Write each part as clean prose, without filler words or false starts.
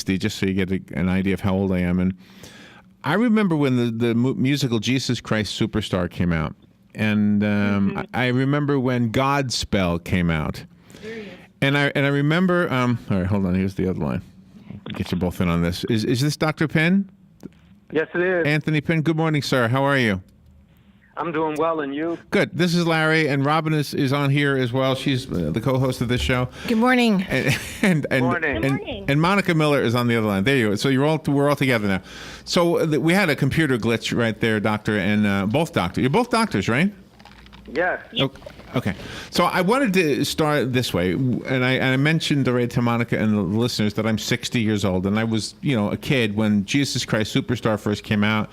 60, just so you get an idea of how old I am. And I remember when the musical Jesus Christ Superstar came out. And I remember when Godspell came out. And I remember, all right, hold on, here's the other line. I'll get you both in on this. Is this Dr. Pinn? Yes, it is. Anthony Pinn, good morning, sir. How are you? I'm doing well, and you? Good. This is Larry, and Robin is on here as well. She's the co-host of this show. Good morning. And Morning. Good morning. And Monica Miller is on the other line. There you go. So we're all together now. So we had a computer glitch right there, Doctor, and both doctors. You're both doctors, right? Yes. Yep. Okay. So I wanted to start this way, and I mentioned already to Monica and the listeners that I'm 60 years old, and I was, a kid when Jesus Christ Superstar first came out.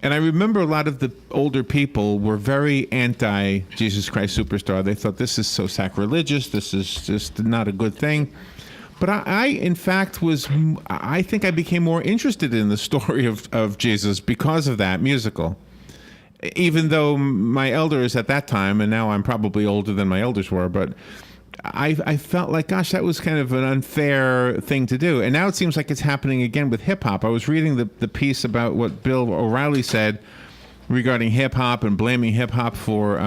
And I remember a lot of the older people were very anti-Jesus Christ Superstar. They thought this is so sacrilegious. This is just not a good thing. But I in fact, I think I became more interested in the story of Jesus because of that musical. Even though my elders at that time, and now I'm probably older than my elders were, but I felt like, gosh, that was kind of an unfair thing to do. And now it seems like it's happening again with hip-hop. I was reading the piece about what Bill O'Reilly said regarding hip-hop and blaming hip-hop for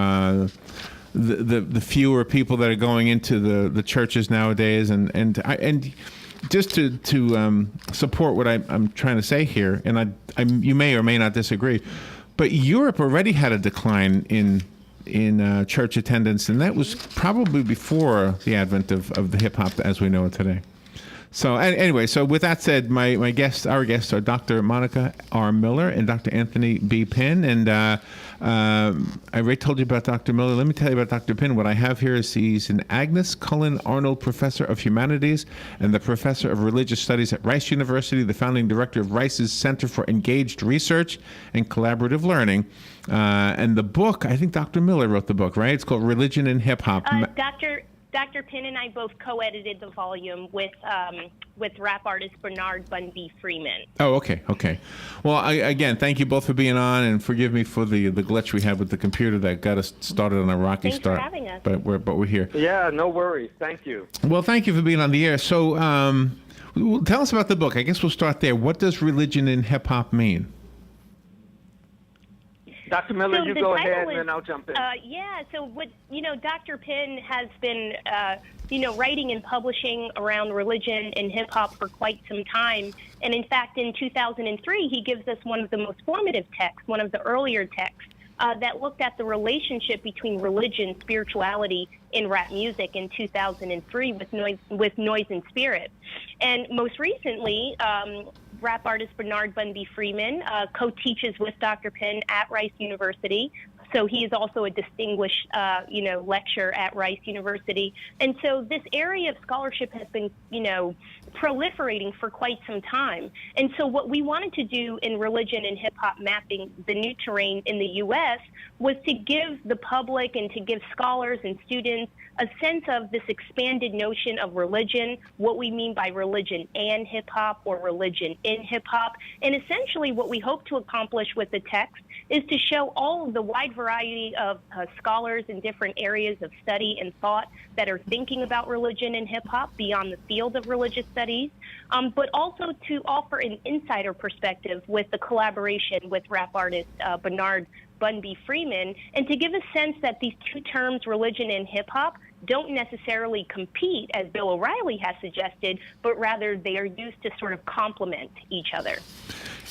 the fewer people that are going into the churches nowadays. And just to support what I'm trying to say here, and you may or may not disagree, but Europe already had a decline in church attendance, and that was probably before the advent of the hip hop as we know it today. So anyway, so with that said, our guests are Dr. Monica R. Miller and Dr. Anthony B. Pinn. And I already told you about Dr. Miller. Let me tell you about Dr. Pinn. What I have here is he's an Agnes Cullen Arnold Professor of Humanities and the Professor of Religious Studies at Rice University, the founding director of Rice's Center for Engaged Research and Collaborative Learning. And the book, I think Dr. Miller wrote the book, right? It's called Religion and Hip Hop. Dr. Pinn and I both co-edited the volume with rap artist Bernard Bunby Freeman. Oh, okay. Well, again, thank you both for being on, and forgive me for the glitch we had with the computer that got us started on a rocky start. Thanks for having us. But we're here. Yeah, no worries. Thank you. Well, thank you for being on the air. So tell us about the book. I guess we'll start there. What does religion in hip-hop mean? Dr. Miller, you go ahead, and then I'll jump in. So what, Dr. Pinn has been, writing and publishing around religion and hip-hop for quite some time. And in fact, in 2003, he gives us one of the most formative texts, one of the earlier texts, that looked at the relationship between religion, spirituality in rap music in 2003 with Noise and Spirit. And most recently, rap artist Bernard Bunby Freeman co-teaches with Dr. Pinn at Rice University. So he is also a distinguished, lecturer at Rice University. And so this area of scholarship has been, proliferating for quite some time. And so what we wanted to do in Religion and Hip Hop Mapping the New Terrain in the U.S. was to give the public and to give scholars and students a sense of this expanded notion of religion, what we mean by religion and hip hop or religion in hip hop. And essentially what we hope to accomplish with the text is to show all of the wide variety of scholars in different areas of study and thought that are thinking about religion and hip hop beyond the field of religious studies, but also to offer an insider perspective with the collaboration with rap artist Bernard Bunby Freeman, and to give a sense that these two terms, religion and hip hop, don't necessarily compete, as Bill O'Reilly has suggested, but rather they are used to sort of complement each other.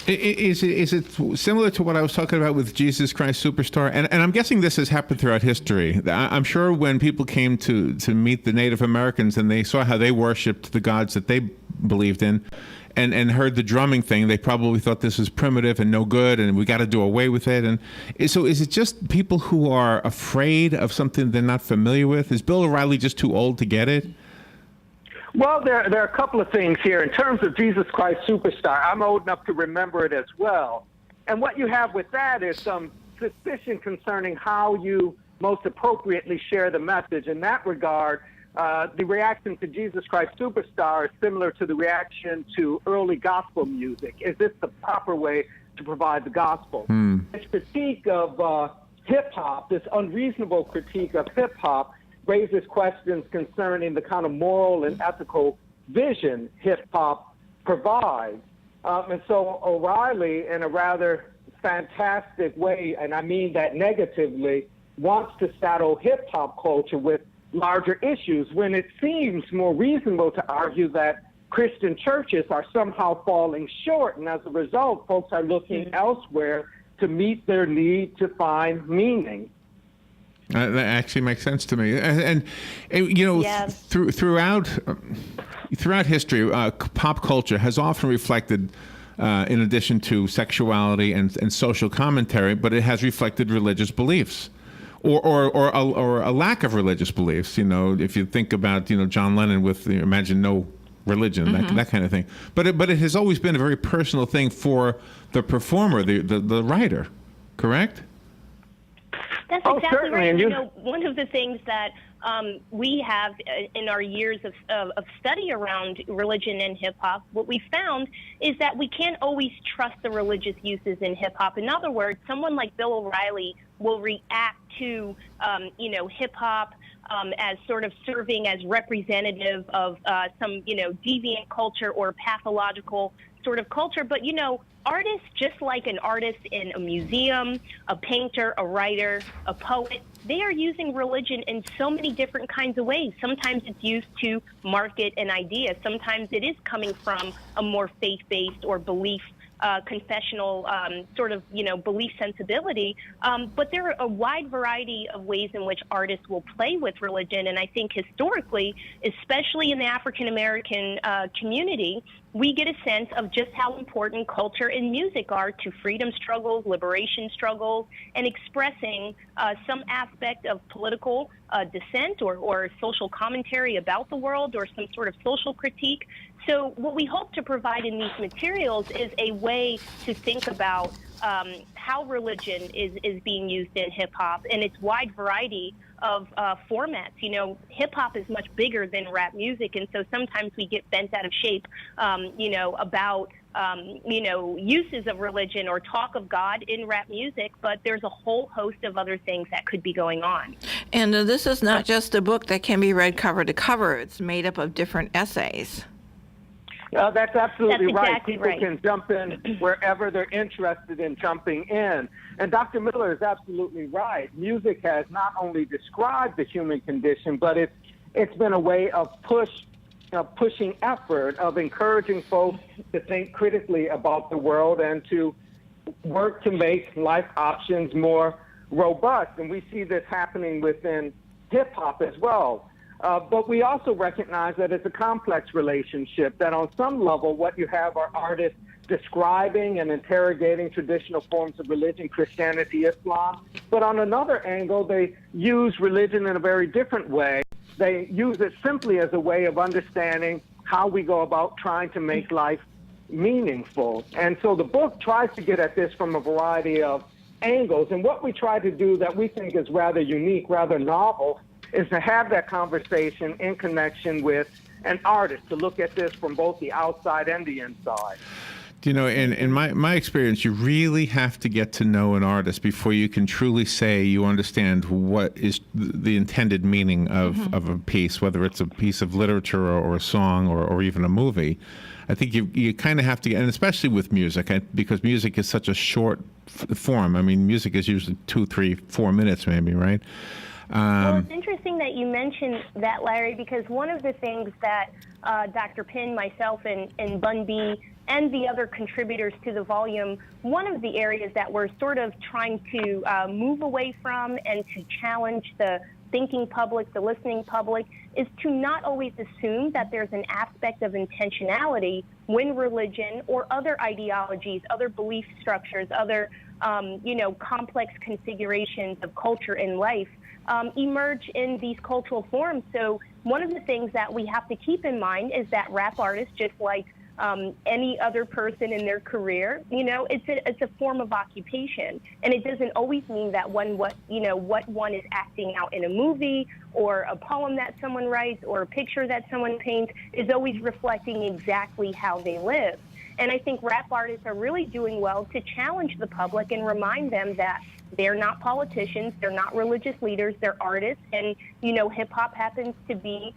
Is it similar to what I was talking about with Jesus Christ Superstar? And I'm guessing this has happened throughout history. I'm sure when people came to meet the Native Americans and they saw how they worshipped the gods that they believed in, and heard the drumming thing, they probably thought this was primitive and no good, and we got to do away with it. And so is it just people who are afraid of something they're not familiar with? Is Bill O'Reilly just too old to get it? Well, there are a couple of things here. In terms of Jesus Christ Superstar, I'm old enough to remember it as well. And what you have with that is some suspicion concerning how you most appropriately share the message. In that regard, the reaction to Jesus Christ Superstar is similar to the reaction to early gospel music. Is this the proper way to provide the gospel? This critique of hip-hop, this unreasonable critique of hip-hop, raises questions concerning the kind of moral and ethical vision hip-hop provides. And so O'Reilly, in a rather fantastic way, and I mean that negatively, wants to saddle hip-hop culture with larger issues when it seems more reasonable to argue that Christian churches are somehow falling short, and as a result, folks are looking elsewhere to meet their need to find meaning. That actually makes sense to me. And you know, throughout history, pop culture has often reflected, in addition to sexuality and social commentary, but it has reflected religious beliefs. Or a lack of religious beliefs. You know, if you think about, you know, John Lennon with Imagine No Religion, that kind of thing. But it has always been a very personal thing for the performer, the writer, correct? That's exactly right. And you know, one of the things that we have in our years of study around religion and hip-hop, what we found is that we can't always trust the religious uses in hip-hop. In other words, someone like Bill O'Reilly will react to, you know, hip-hop as sort of serving as representative of some, you know, deviant culture or pathological sort of culture. But, you know, artists, just like an artist in a museum, a painter, a writer, a poet, they are using religion in so many different kinds of ways. Sometimes it's used to market an idea. Sometimes it is coming from a more faith-based or belief confessional sort of, you know, belief sensibility. But there are a wide variety of ways in which artists will play with religion. And I think historically, especially in the African-American community, we get a sense of just how important culture and music are to freedom struggles, liberation struggles, and expressing some aspect of political dissent or social commentary about the world or some sort of social critique. So what we hope to provide in these materials is a way to think about how religion is being used in hip-hop and its wide variety of formats. You know, hip-hop is much bigger than rap music, and so sometimes we get bent out of shape, you know, about, you know, uses of religion or talk of God in rap music, but there's a whole host of other things that could be going on. And this is not just a book that can be read cover to cover. It's made up of different essays. That's absolutely right. Exactly People can jump in wherever they're interested in jumping in. And Dr. Miller is absolutely right. Music has not only described the human condition, but it's been a way of pushing effort, of encouraging folks to think critically about the world and to work to make life options more robust. And we see this happening within hip-hop as well. But we also recognize that it's a complex relationship, that on some level what you have are artists describing and interrogating traditional forms of religion, Christianity, Islam. But on another angle, they use religion in a very different way. They use it simply as a way of understanding how we go about trying to make life meaningful. And so the book tries to get at this from a variety of angles. And what we try to do that we think is rather unique, rather novel, is to have that conversation in connection with an artist, to look at this from both the outside and the inside. You know, in my experience, you really have to get to know an artist before you can truly say you understand what is the intended meaning of a piece, whether it's a piece of literature or a song or even a movie. I think you kind of have to, and especially with music, because music is such a short form. I mean, music is usually 2, 3, 4 minutes maybe, right? Well, it's interesting that you mentioned that, Larry, because one of the things that Dr. Pinn, myself, and Bun B, and the other contributors to the volume, one of the areas that we're sort of trying to move away from and to challenge the thinking public, the listening public, is to not always assume that there's an aspect of intentionality when religion or other ideologies, other belief structures, other you know, complex configurations of culture and life emerge in these cultural forms. So one of the things that we have to keep in mind is that rap artists, just like any other person in their career, you know, it's a form of occupation, and it doesn't always mean that what one is acting out in a movie or a poem that someone writes or a picture that someone paints is always reflecting exactly how they live. And I think rap artists are really doing well to challenge the public and remind them that they're not politicians, they're not religious leaders, they're artists. And, hip hop happens to be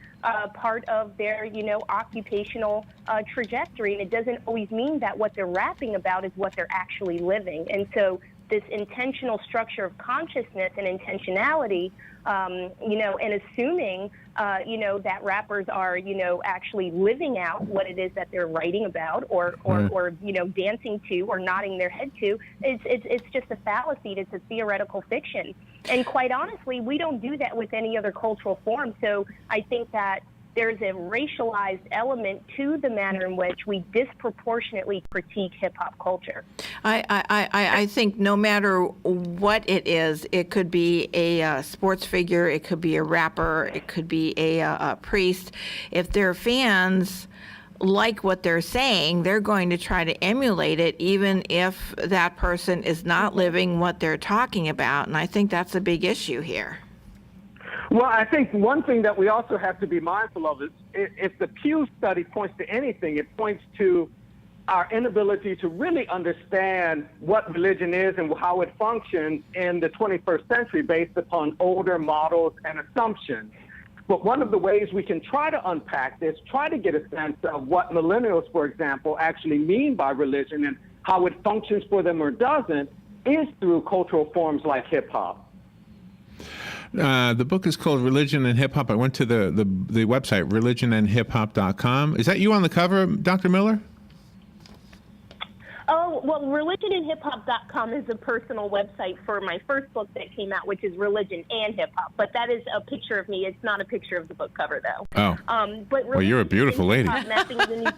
part of their, occupational trajectory. And it doesn't always mean that what they're rapping about is what they're actually living. And so this intentional structure of consciousness and intentionality, and assuming, that rappers are, actually living out what it is that they're writing about or dancing to or nodding their head to, it's just a fallacy. It's a theoretical fiction. And quite honestly, we don't do that with any other cultural form. So I think that there's a racialized element to the manner in which we disproportionately critique hip-hop culture. I think no matter what it is, it could be a sports figure, it could be a rapper, it could be a priest. If their fans like what they're saying, they're going to try to emulate it, even if that person is not living what they're talking about. And I think that's a big issue here. Well, I think one thing that we also have to be mindful of is if the Pew study points to anything, it points to our inability to really understand what religion is and how it functions in the 21st century based upon older models and assumptions. But one of the ways we can try to unpack this, try to get a sense of what millennials, for example, actually mean by religion and how it functions for them or doesn't, is through cultural forms like hip-hop. The book is called Religion and Hip Hop. I went to the website, religionandhiphop.com. Is that you on the cover, Dr. Miller? Oh, well, religionandhiphop.com is a personal website for my first book that came out, which is Religion and Hip Hop. But that is a picture of me. It's not a picture of the book cover, though. Oh. But well, you're a beautiful lady.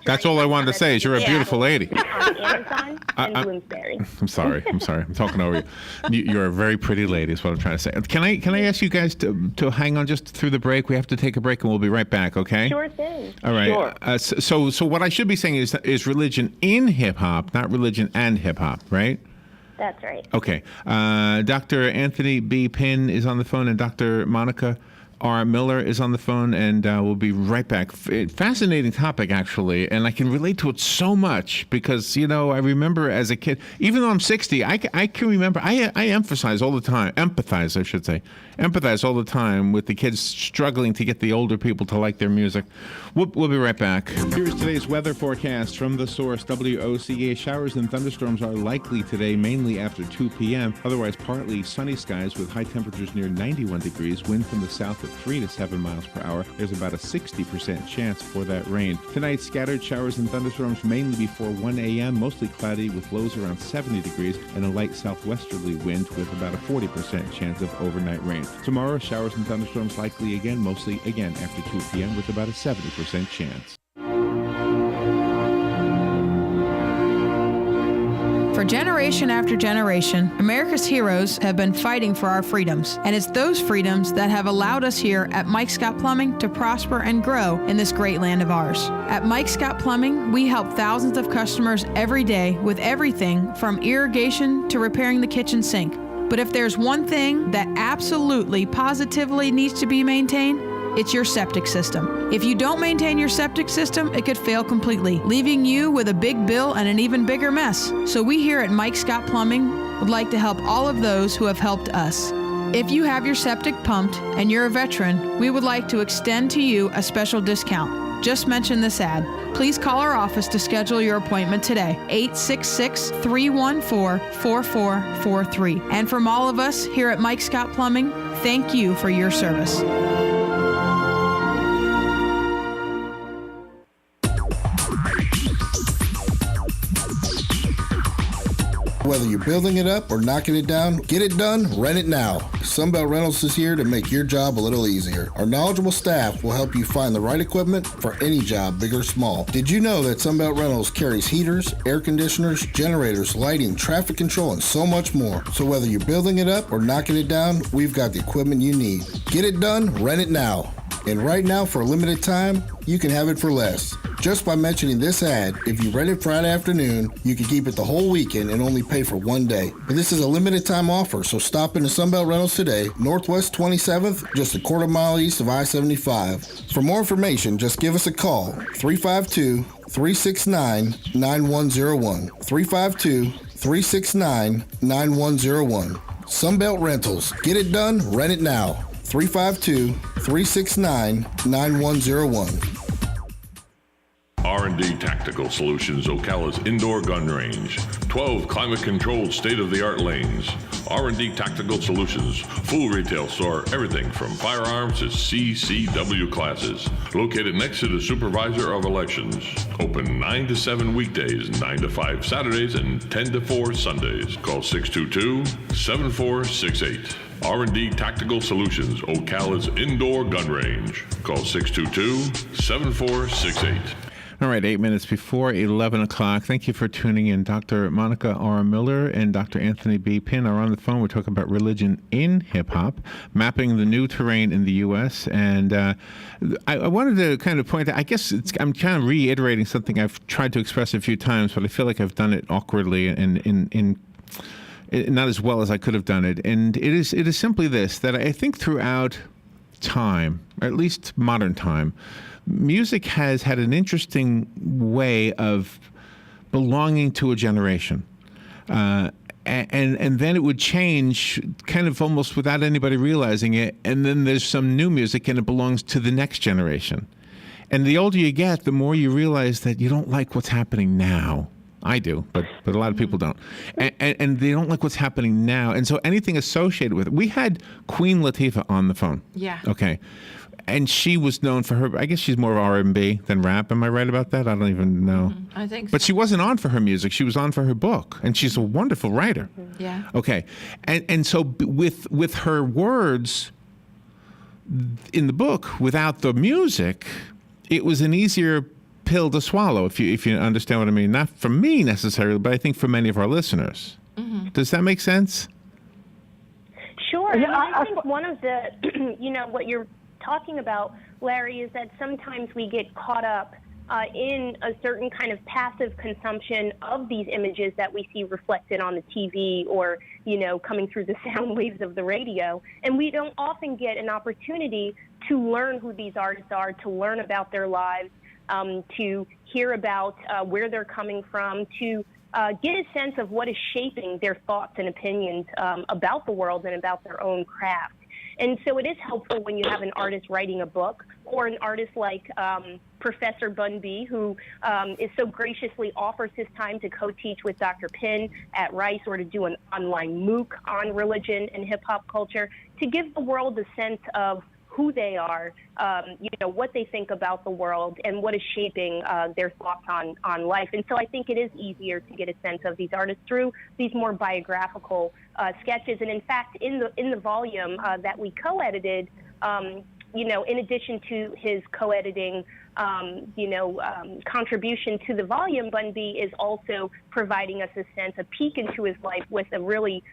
That's all I wanted to say is you're a beautiful lady. On Amazon and Bloomsbury. I'm sorry. I'm talking over you. You're a very pretty lady is what I'm trying to say. Can I ask you guys to hang on just through the break? We have to take a break and we'll be right back, okay? Sure thing. All right. Sure. So what I should be saying is religion in hip-hop, not religion and hip-hop, right? That's right. Okay. Dr. Anthony B. Pinn is on the phone, and Dr. Monica R. Miller is on the phone, and we'll be right back. Fascinating topic, actually, and I can relate to it so much because, I remember as a kid, even though I'm 60, I can remember, I empathize all the time with the kids struggling to get the older people to like their music. We'll be right back. Here's today's weather forecast from The Source, WOCA. Showers and thunderstorms are likely today, mainly after 2 p.m. Otherwise, partly sunny skies with high temperatures near 91 degrees, wind from the south at 3 to 7 miles per hour. There's about a 60% chance for that rain. Tonight, scattered showers and thunderstorms mainly before 1 a.m., mostly cloudy with lows around 70 degrees and a light southwesterly wind with about a 40% chance of overnight rain. Tomorrow, showers and thunderstorms likely again, mostly again after 2 p.m. with about a 70% chance. For generation after generation, America's heroes have been fighting for our freedoms, and it's those freedoms that have allowed us here at Mike Scott Plumbing to prosper and grow in this great land of ours. At Mike Scott Plumbing, we help thousands of customers every day with everything from irrigation to repairing the kitchen sink. But if there's one thing that absolutely, positively needs to be maintained, it's your septic system. If you don't maintain your septic system, it could fail completely, leaving you with a big bill and an even bigger mess. So we here at Mike Scott Plumbing would like to help all of those who have helped us. If you have your septic pumped and you're a veteran, we would like to extend to you a special discount. Just mention this ad. Please call our office to schedule your appointment today, 866-314-4443. And from all of us here at Mike Scott Plumbing, thank you for your service. Whether you're building it up or knocking it down, get it done, rent it now. Sunbelt Rentals is here to make your job a little easier. Our knowledgeable staff will help you find the right equipment for any job, big or small. Did you know that Sunbelt Rentals carries heaters, air conditioners, generators, lighting, traffic control, and so much more? So whether you're building it up or knocking it down, we've got the equipment you need. Get it done, rent it now. And right now, for a limited time, you can have it for less. Just by mentioning this ad, if you rent it Friday afternoon, you can keep it the whole weekend and only pay for one day. But this is a limited time offer, so stop into Sunbelt Rentals today, Northwest 27th, just a quarter mile east of I-75. For more information, just give us a call, 352-369-9101. 352-369-9101. Sunbelt Rentals. Get it done, rent it now. 352-369-9101. R&D Tactical Solutions, Ocala's indoor gun range. 12 climate-controlled state-of-the-art lanes. R&D Tactical Solutions, full retail store, everything from firearms to CCW classes. Located next to the Supervisor of Elections. Open 9 to 7 weekdays, 9 to 5 Saturdays, and 10 to 4 Sundays. Call 622-7468. R&D Tactical Solutions, Ocala's indoor gun range. Call 622-7468. All right, 8 minutes before 11 o'clock. Thank you for tuning in. Dr. Monica R. Miller and Dr. Anthony B. Pinn are on the phone. We're talking about religion in hip-hop, mapping the new terrain in the U.S. And I wanted to kind of point out, I guess I'm kind of reiterating something I've tried to express a few times, but I feel like I've done it awkwardly and not as well as I could have done it. And it is simply this, that I think throughout time, or at least modern time, music has had an interesting way of belonging to a generation. And then it would change kind of almost without anybody realizing it. And then there's some new music and it belongs to the next generation. And the older you get, the more you realize that you don't like what's happening now. I do, but a lot of people don't. And they don't like what's happening now. And so anything associated with it. We had Queen Latifah on the phone. Yeah. Okay. And she was known for her, I guess she's more of R&B than rap. Am I right about that? I don't even know. I think so. But she wasn't on for her music. She was on for her book. And she's a wonderful writer. Yeah. Okay. And so with her words in the book, without the music, it was an easier pill to swallow, if you understand what I mean. Not for me necessarily, but I think for many of our listeners. Mm-hmm. Does that make sense? Sure. Yeah, I think one of the, what you're talking about, Larry, is that sometimes we get caught up in a certain kind of passive consumption of these images that we see reflected on the TV or, coming through the sound waves of the radio. And we don't often get an opportunity to learn who these artists are, to learn about their lives, to hear about where they're coming from, to get a sense of what is shaping their thoughts and opinions about the world and about their own craft. And so it is helpful when you have an artist writing a book, or an artist like Professor Bun B, who is so graciously offers his time to co-teach with Dr. Pinn at Rice, or to do an online MOOC on religion and hip-hop culture, to give the world a sense of who they are, what they think about the world, and what is shaping their thoughts on life. And so I think it is easier to get a sense of these artists through these more biographical sketches. And in fact, in the volume that we co-edited, in addition to his co-editing, contribution to the volume, Bun B is also providing us a peek into his life with a really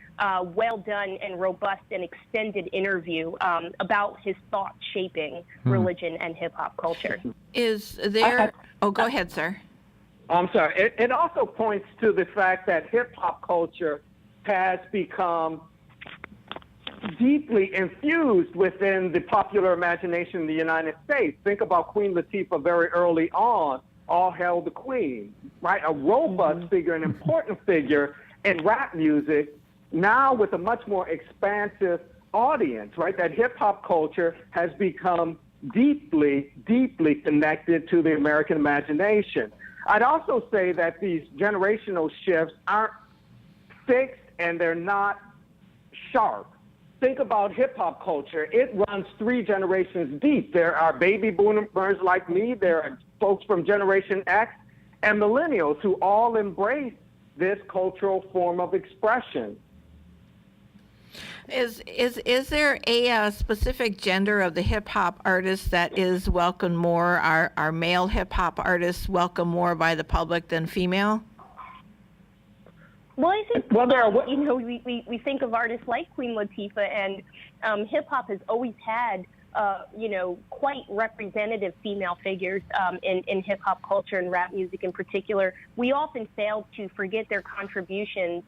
well done and robust and extended interview about his thoughts shaping religion and hip hop culture. Is there? Go ahead, sir. I'm sorry. It also points to the fact that hip hop culture has become deeply infused within the popular imagination in the United States. Think about Queen Latifah very early on, All Hail the Queen, right? A robust figure, an important figure in rap music, now with a much more expansive audience, right? That hip-hop culture has become deeply, deeply connected to the American imagination. I'd also say that these generational shifts aren't fixed and they're not sharp. Think about hip-hop culture. It runs 3 generations deep. There are baby boomers like me. There are folks from Generation X and millennials who all embrace this cultural form of expression. Is there a specific gender of the hip-hop artists that is welcomed more? Are male hip-hop artists welcomed more by the public than female? Well, I think, we think of artists like Queen Latifah, and hip-hop has always had quite representative female figures in hip hop culture and rap music in particular. We often fail to forget their contributions,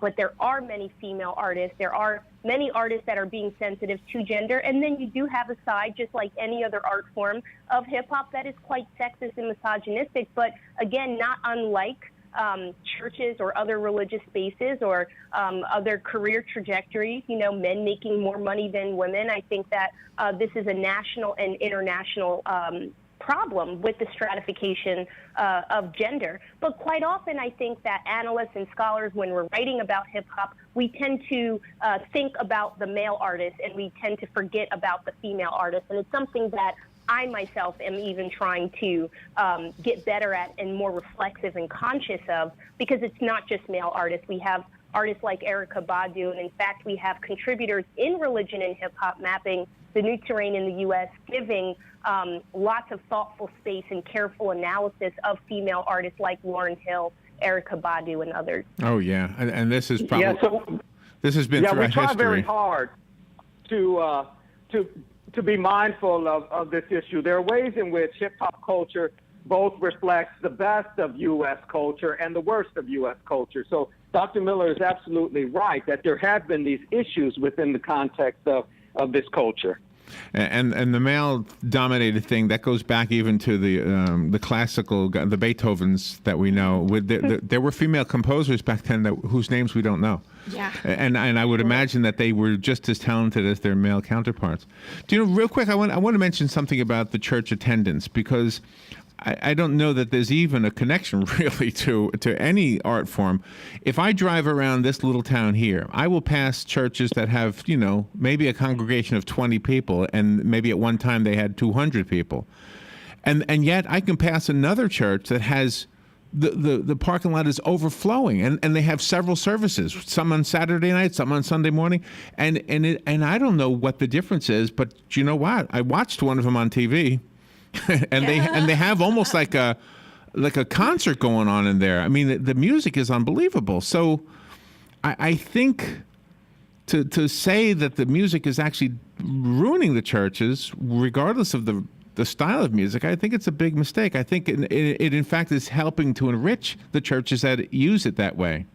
but there are many female artists. There are many artists that are being sensitive to gender, and then you do have a side, just like any other art form of hip hop, that is quite sexist and misogynistic, but again, not unlike churches or other religious spaces or other career trajectories, men making more money than women. I think that this is a national and international problem with the stratification of gender. But quite often, I think that analysts and scholars, when we're writing about hip hop, we tend to think about the male artist and we tend to forget about the female artist. And it's something that I myself am even trying to get better at and more reflexive and conscious of, because it's not just male artists. We have artists like Erykah Badu, and in fact, we have contributors in religion and hip hop mapping the new terrain in the U.S., giving lots of thoughtful space and careful analysis of female artists like Lauryn Hill, Erykah Badu, and others. Oh yeah, and this is probably this has been throughout we try history. Very hard to be mindful of this issue. There are ways in which hip-hop culture both reflects the best of U.S. culture and the worst of U.S. culture. So Dr. Miller is absolutely right that there have been these issues within the context of this culture. And the male-dominated thing that goes back even to the classical, the Beethovens that we know. There were female composers back then whose names we don't know. Yeah. And I would imagine that they were just as talented as their male counterparts. Do you know, real quick, I want to mention something about the church attendance, because I don't know that there's even a connection really to any art form. If I drive around this little town here, I will pass churches that have, maybe a congregation of 20 people, and maybe at one time they had 200 people. And yet I can pass another church that has the parking lot is overflowing, and they have several services, some on Saturday night, some on Sunday morning, and I don't know what the difference is, but you know what? I watched one of them on TV. and they have almost like a concert going on in there. I mean, the music is unbelievable. So I think to say that the music is actually ruining the churches, regardless of the style of music, I think it's a big mistake. I think it in fact is helping to enrich the churches that use it that way.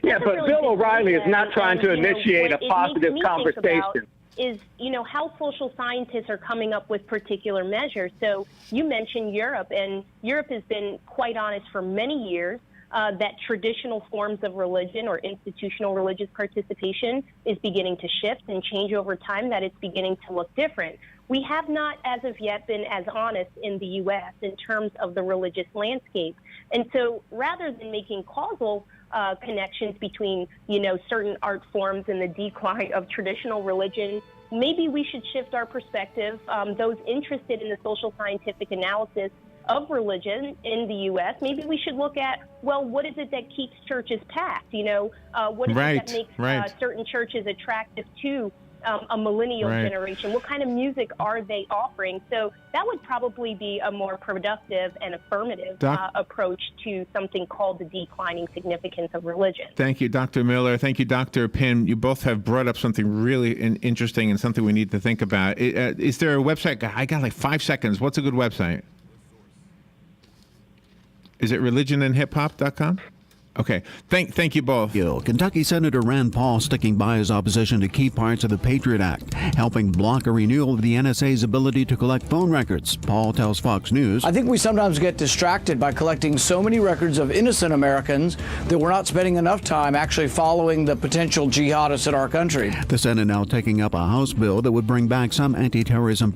Yeah, but Bill O'Reilly is not trying to initiate a positive conversation. Is, how social scientists are coming up with particular measures. So you mentioned Europe, and Europe has been quite honest for many years that traditional forms of religion or institutional religious participation is beginning to shift and change over time, that it's beginning to look different. We have not, as of yet, been as honest in the U.S. in terms of the religious landscape. And so rather than making causal connections between, certain art forms and the decline of traditional religion, maybe we should shift our perspective. Those interested in the social scientific analysis of religion in the U.S., maybe we should look at, well, what is it that keeps churches packed? What is it that makes certain churches attractive to a millennial generation? What kind of music are they offering? So that would probably be a more productive and affirmative approach to something called the declining significance of religion. Thank you, Dr. Miller. Thank you, Dr. Pinn. You both have brought up something really interesting and something we need to think about. Is there a website? I got like 5 seconds. What's a good website? Is it religionandhiphop.com? Okay. Thank you both. Kentucky Senator Rand Paul sticking by his opposition to key parts of the Patriot Act, helping block a renewal of the NSA's ability to collect phone records. Paul tells Fox News, I think we sometimes get distracted by collecting so many records of innocent Americans that we're not spending enough time actually following the potential jihadists in our country. The Senate now taking up a House bill that would bring back some anti-terrorism